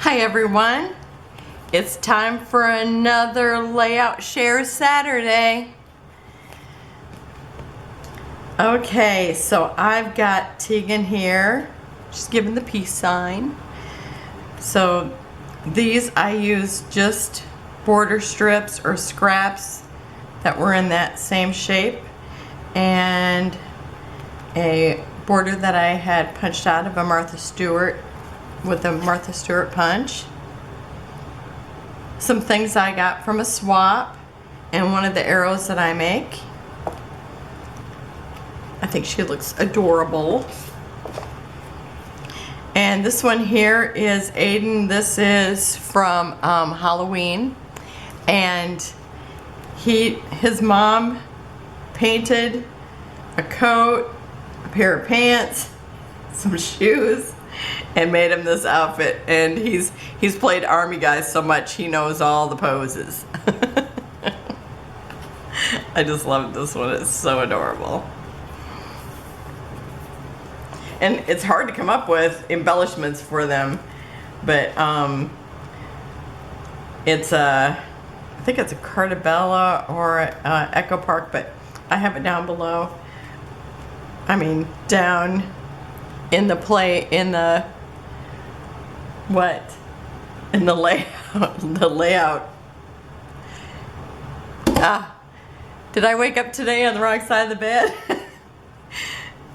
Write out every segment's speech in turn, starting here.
Hi everyone, it's time for another Layout Share Saturday. Okay, so I've got Tegan here. She's giving the peace sign. So these I use just border strips or scraps that were in that same shape, and a border that I had punched out of a Martha Stewart with a Martha Stewart punch. Some things I got from a swap, and one of the arrows that I make. I think she looks adorable. And this one here is Aiden. This is from Halloween, and his mom painted a coat, a pair of pants, some shoes, and made him this outfit. And he's played Army guy so much he knows all the poses. I just love this one. It's so adorable. And it's hard to come up with embellishments for them, but it's I think it's a Cartabella or Echo Park, but I have it down below. I mean, down in the layout. Did I wake up today on the wrong side of the bed?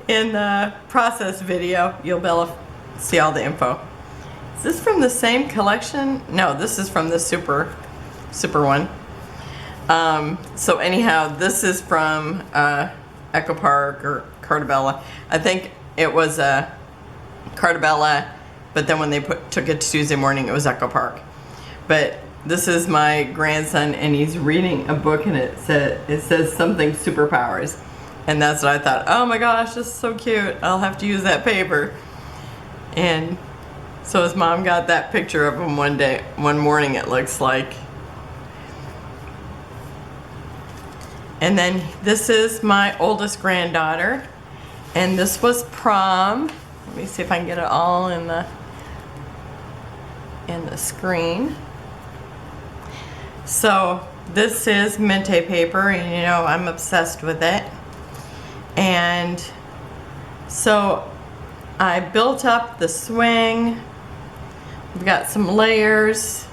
In the process video, you'll be able to see all the info. Is this from the same collection? No, this is from the super one. So anyhow, this is from Echo Park or Cartabella. I think it was a Cartabella, but then when they took it to Tuesday morning, it was Echo Park. But this is my grandson, and he's reading a book, and it says something superpowers. And that's what I thought, oh my gosh, this is so cute. I'll have to use that paper. And so his mom got that picture of him one morning, it looks like. And then this is my oldest granddaughter. And this was prom. Let me see if I can get it all in the screen. So this is Mente paper, and you know I'm obsessed with it. And so I built up the swing. We've got some layers,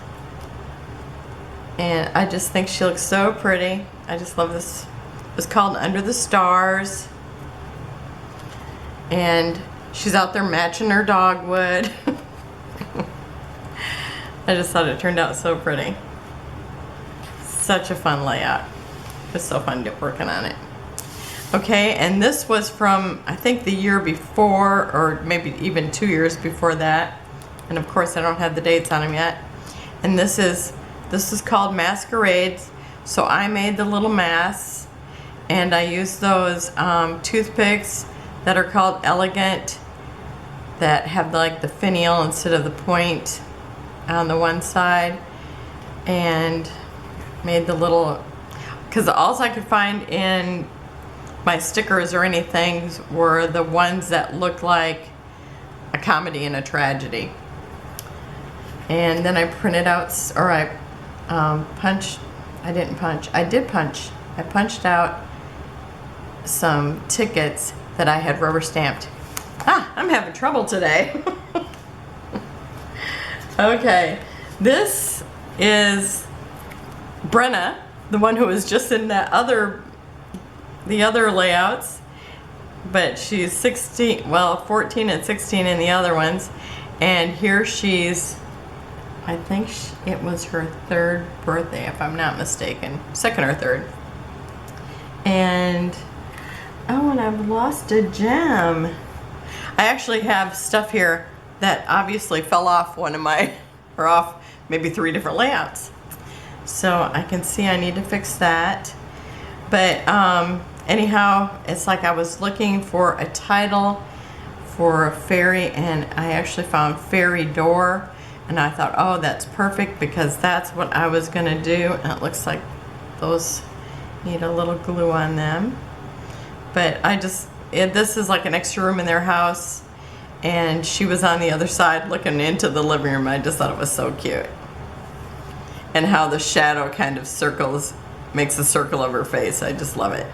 and I just think she looks so pretty. I just love this. It was called Under the Stars, and she's out there matching her dogwood. I just thought it turned out so pretty. Such a fun layout. It was so fun working on it. Okay, and this was from, I think, the year before, or maybe even 2 years before that. And of course, I don't have the dates on them yet. And this is called Masquerades. So I made the little masks, and I used those toothpicks that are called Elegant, that have like the finial instead of the point on the one side, and made the little, because all I could find in my stickers or anything were the ones that looked like a comedy and a tragedy. And then I printed out, or I punched, I didn't punch, I did punch. I punched out some tickets that I had rubber stamped. I'm having trouble today. Okay, this is Brenna, the one who was just in the other layouts, but she's 14 and 16 in the other ones. And here she's, I think it was her 3rd birthday, if I'm not mistaken, 2nd or 3rd. And oh, and I've lost a gem. I actually have stuff here that obviously fell off or off maybe 3 different layouts. So I can see I need to fix that. But anyhow, it's like I was looking for a title for a fairy, and I actually found Fairy Door, and I thought, oh, that's perfect, because that's what I was gonna do. And it looks like those need a little glue on them. But this is like an extra room in their house, and she was on the other side looking into the living room. I just thought it was so cute. And how the shadow kind of makes a circle of her face. I just love it.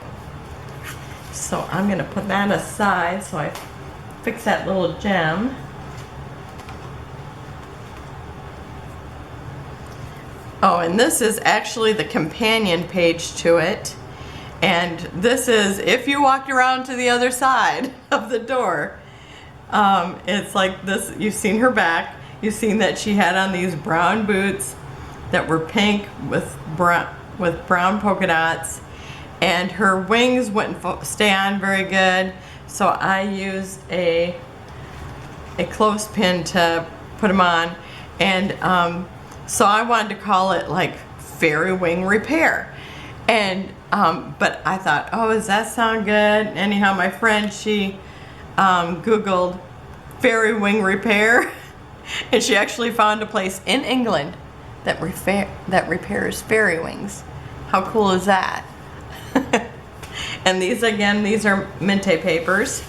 So I'm gonna put that aside so I fix that little gem. Oh, and this is actually the companion page to it. And this is if you walked around to the other side of the door. It's like this, you've seen her back. You've seen that she had on these brown boots that were pink with brown polka dots. And her wings wouldn't stay on very good. So I used a clothespin to put them on. And so I wanted to call it like Fairy Wing Repair. And but I thought, oh, does that sound good? Anyhow, my friend, she Googled Fairy Wing Repair, and she actually found a place in England that repairs fairy wings. How cool is that? And these, again, these are Minte papers,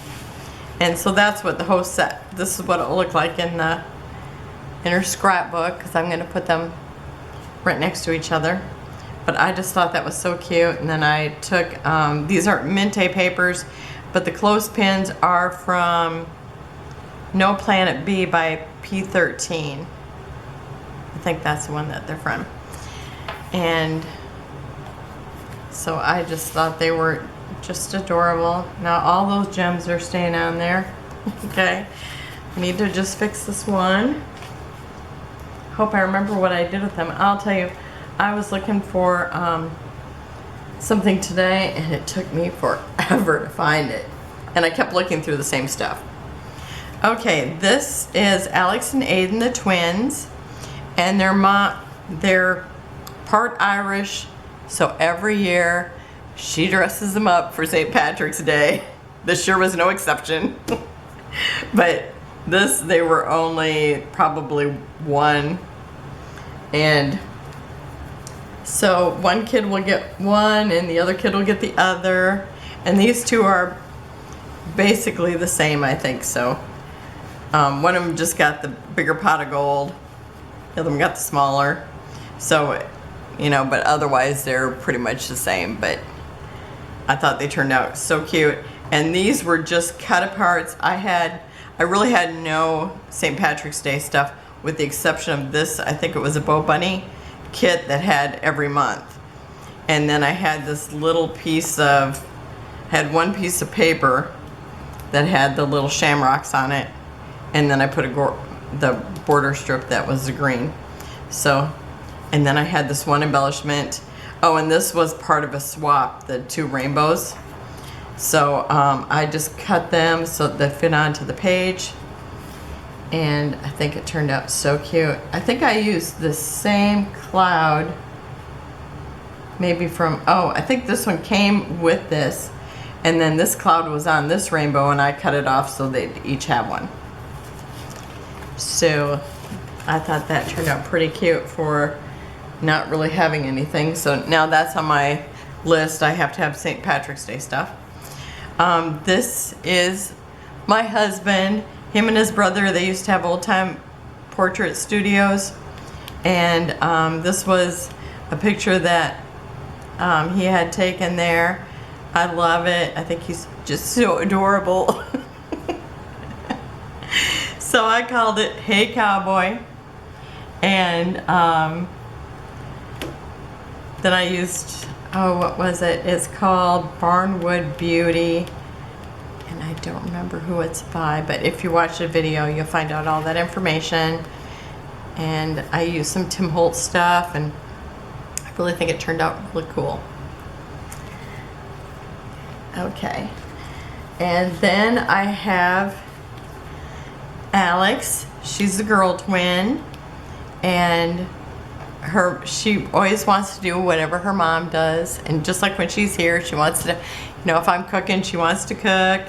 and so that's what the host said. This is what it'll look like in her scrapbook, because I'm going to put them right next to each other. But I just thought that was so cute. And then I took, these are Minte papers, but the clothespins are from No Planet B by P13. I think that's the one that they're from. And so I just thought they were just adorable. Now all those gems are staying on there. Okay, I need to just fix this one. Hope I remember what I did with them. I'll tell you, I was looking for something today, and it took me forever to find it. And I kept looking through the same stuff. Okay, this is Alex and Aiden, the twins, and they're part Irish, so every year she dresses them up for St. Patrick's Day. This year was no exception. But they were only probably one, and so one kid will get one and the other kid will get the other, and these two are basically the same, I think. So one of them just got the bigger pot of gold, the other one got the smaller, so you know, but otherwise they're pretty much the same. But I thought they turned out so cute. And these were just cut aparts. I really had no St. Patrick's Day stuff, with the exception of this. I think it was a Bow Bunny kit that had every month. And then I had this little had one piece of paper that had the little shamrocks on it. And then I put the border strip that was the green. So, and then I had this one embellishment. Oh, and this was part of a swap, the two rainbows. So I just cut them so they fit onto the page, and I think it turned out so cute. I think I used the same cloud, maybe I think this one came with this, and then this cloud was on this rainbow, and I cut it off so they'd each have one. So I thought that turned out pretty cute for not really having anything. So now that's on my list. I have to have St. Patrick's Day stuff. This is my husband. Him and his brother, they used to have old time portrait studios, and this was a picture that he had taken there. I love it. I think he's just so adorable. So I called it Hey Cowboy, and then I used, what was it? It's called Barnwood Beauty, and I don't remember who it's by, but if you watch the video, you'll find out all that information. And I used some Tim Holtz stuff, and I really think it turned out really cool. Okay, and then I have Alex. She's the girl twin, and she always wants to do whatever her mom does, and just like when she's here, she wants to, if I'm cooking, she wants to cook.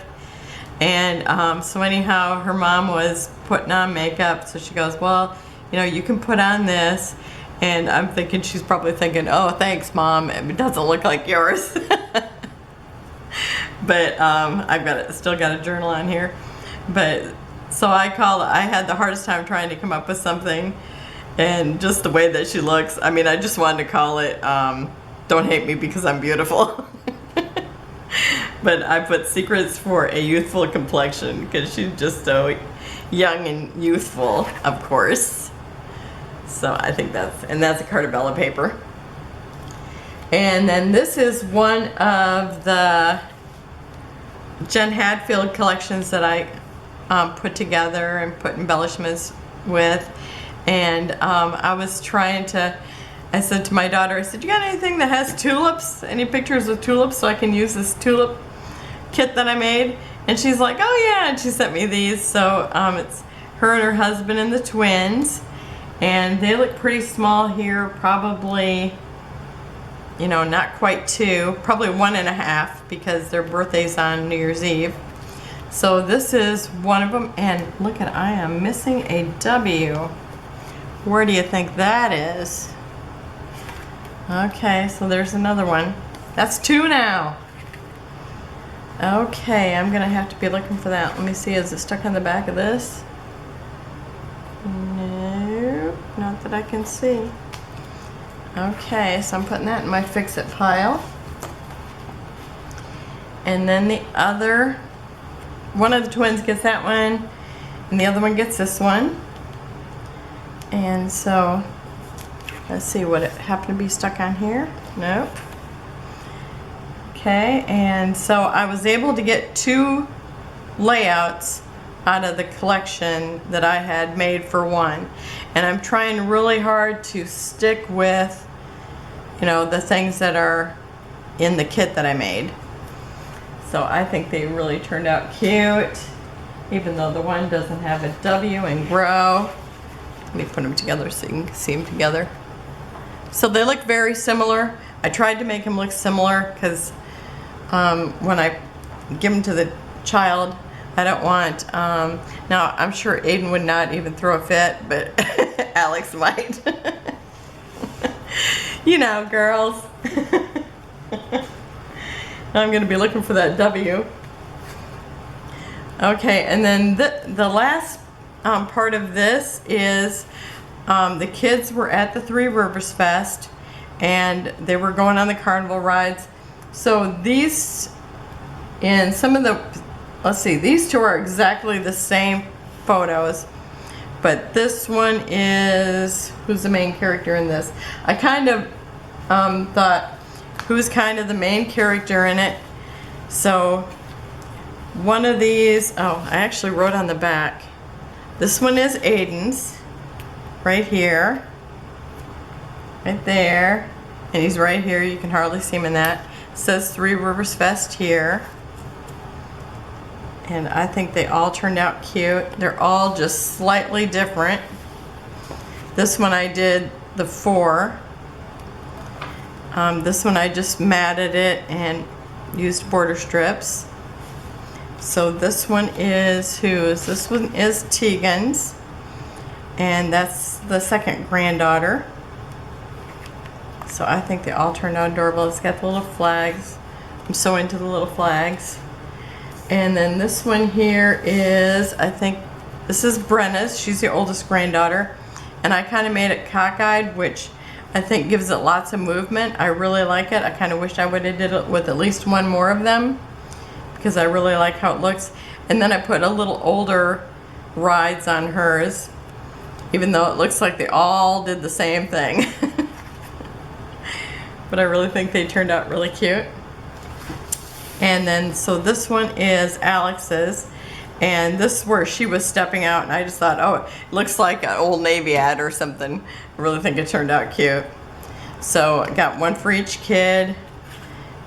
And so anyhow, her mom was putting on makeup, so she goes, well, you can put on this. And I'm thinking, she's probably thinking, oh, thanks, Mom, it doesn't look like yours. But I've still got a journal on here. But So I had the hardest time trying to come up with something, and just the way that she looks. I mean, I just wanted to call it Don't Hate Me Because I'm Beautiful. But I put Secrets for a Youthful Complexion because she's just so young and youthful, of course. So I think that's a Cartabella paper. And then this is one of the Jen Hadfield collections that I put together and put embellishments with. And I said to my daughter, I said, you got anything that has tulips? Any pictures of tulips so I can use this tulip kit that I made? And she's like, oh yeah, and she sent me these. So it's her and her husband and the twins. And they look pretty small here, probably, you know, not quite 2, probably 1.5 because their birthday's on New Year's Eve. So this is one of them, and look at, I am missing a W. Where do you think that is? Okay, so there's another one. That's 2 now. Okay, I'm gonna have to be looking for that. Let me see, is it stuck on the back of this? No, not that I can see. Okay, so I'm putting that in my fix-it pile. And then the other, one of the twins gets that one, and the other one gets this one. And so, let's see, what it happened to be stuck on here? Nope. Okay, and so I was able to get 2 layouts out of the collection that I had made for one. And I'm trying really hard to stick with, you know, the things that are in the kit that I made. So I think they really turned out cute, even though the one doesn't have a W and grow. Let me put them together so you can see them together. So they look very similar. I tried to make them look similar because when I give them to the child, I don't want, now I'm sure Aiden would not even throw a fit, but Alex might. You know, girls. I'm going to be looking for that W. Okay, and then the last part of this is the kids were at the Three Rivers Fest, and they were going on the carnival rides. So these, in some of the, let's see, these 2 are exactly the same photos, but this one is, who's the main character in this? I kind of thought, who's kind of the main character in it? So one of these, oh, I actually wrote on the back. This one is Aiden's, right here, right there, and he's right here. You can hardly see him in that. It says Three Rivers Fest here. And I think they all turned out cute. They're all just slightly different. This one I did the 4. This one I just matted it and used border strips. So this one is whose? This one is Tegan's. And that's the second granddaughter. So I think they all turned out adorable. It's got the little flags. I'm so into the little flags. And then this one here is, I think, this is Brenna's. She's the oldest granddaughter. And I kind of made it cockeyed, which I think gives it lots of movement. I really like it. I kind of wish I would have did it with at least one more of them, because I really like how it looks. And then I put a little older rides on hers, even though it looks like they all did the same thing. But I really think they turned out really cute. And then, so this one is Alex's, and this is where she was stepping out, and I just thought, oh, it looks like an Old Navy ad or something. I really think it turned out cute. So I got one for each kid,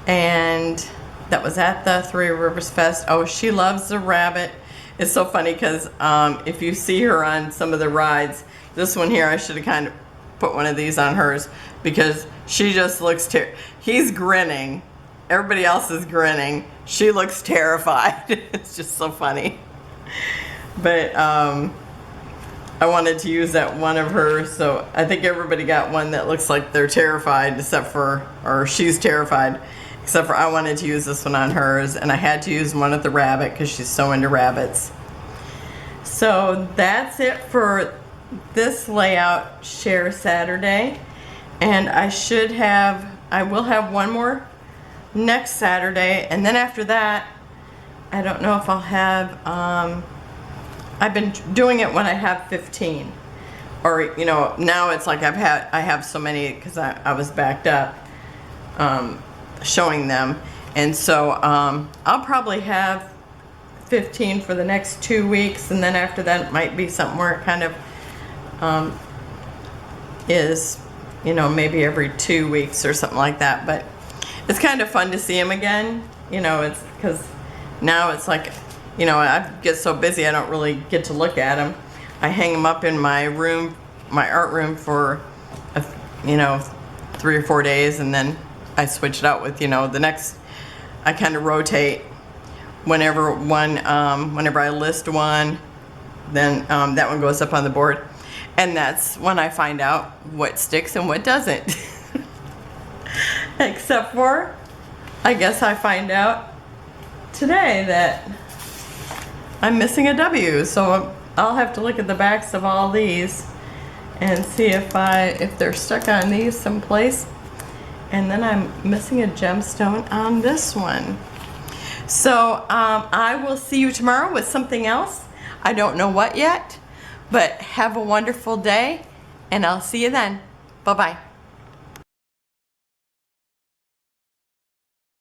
and that was at the Three Rivers Fest. Oh, she loves the rabbit. It's so funny because if you see her on some of the rides, this one here, I should have kind of put one of these on hers, because she just looks, he's grinning. Everybody else is grinning. She looks terrified. It's just so funny. But I wanted to use that one of hers, so I think everybody got one that looks like they're terrified, except for, or she's terrified, except for I wanted to use this one on hers, and I had to use one of the rabbit because she's so into rabbits. So that's it for this layout share Saturday. And I will have one more next Saturday. And then after that, I don't know if I'll have, I've been doing it when I have 15. Or, you know, now it's like I have so many because I was backed up showing them. And so I'll probably have 15 for the next 2 weeks, and then after that it might be something where it kind of is, you know, maybe every 2 weeks or something like that. But it's kind of fun to see them again, you know. It's because now it's like, you know, I get so busy I don't really get to look at them. I hang them up in my room, my art room, for you know, 3 or 4 days, and then I switch it out with, you know, the next. I kind of rotate. Whenever I list one, then that one goes up on the board, and that's when I find out what sticks and what doesn't. Except for, I guess I find out today that I'm missing a W, so I'll have to look at the backs of all these and see if they're stuck on these someplace. And then I'm missing a gemstone on this one. So I will see you tomorrow with something else. I don't know what yet, but have a wonderful day, and I'll see you then. Bye-bye.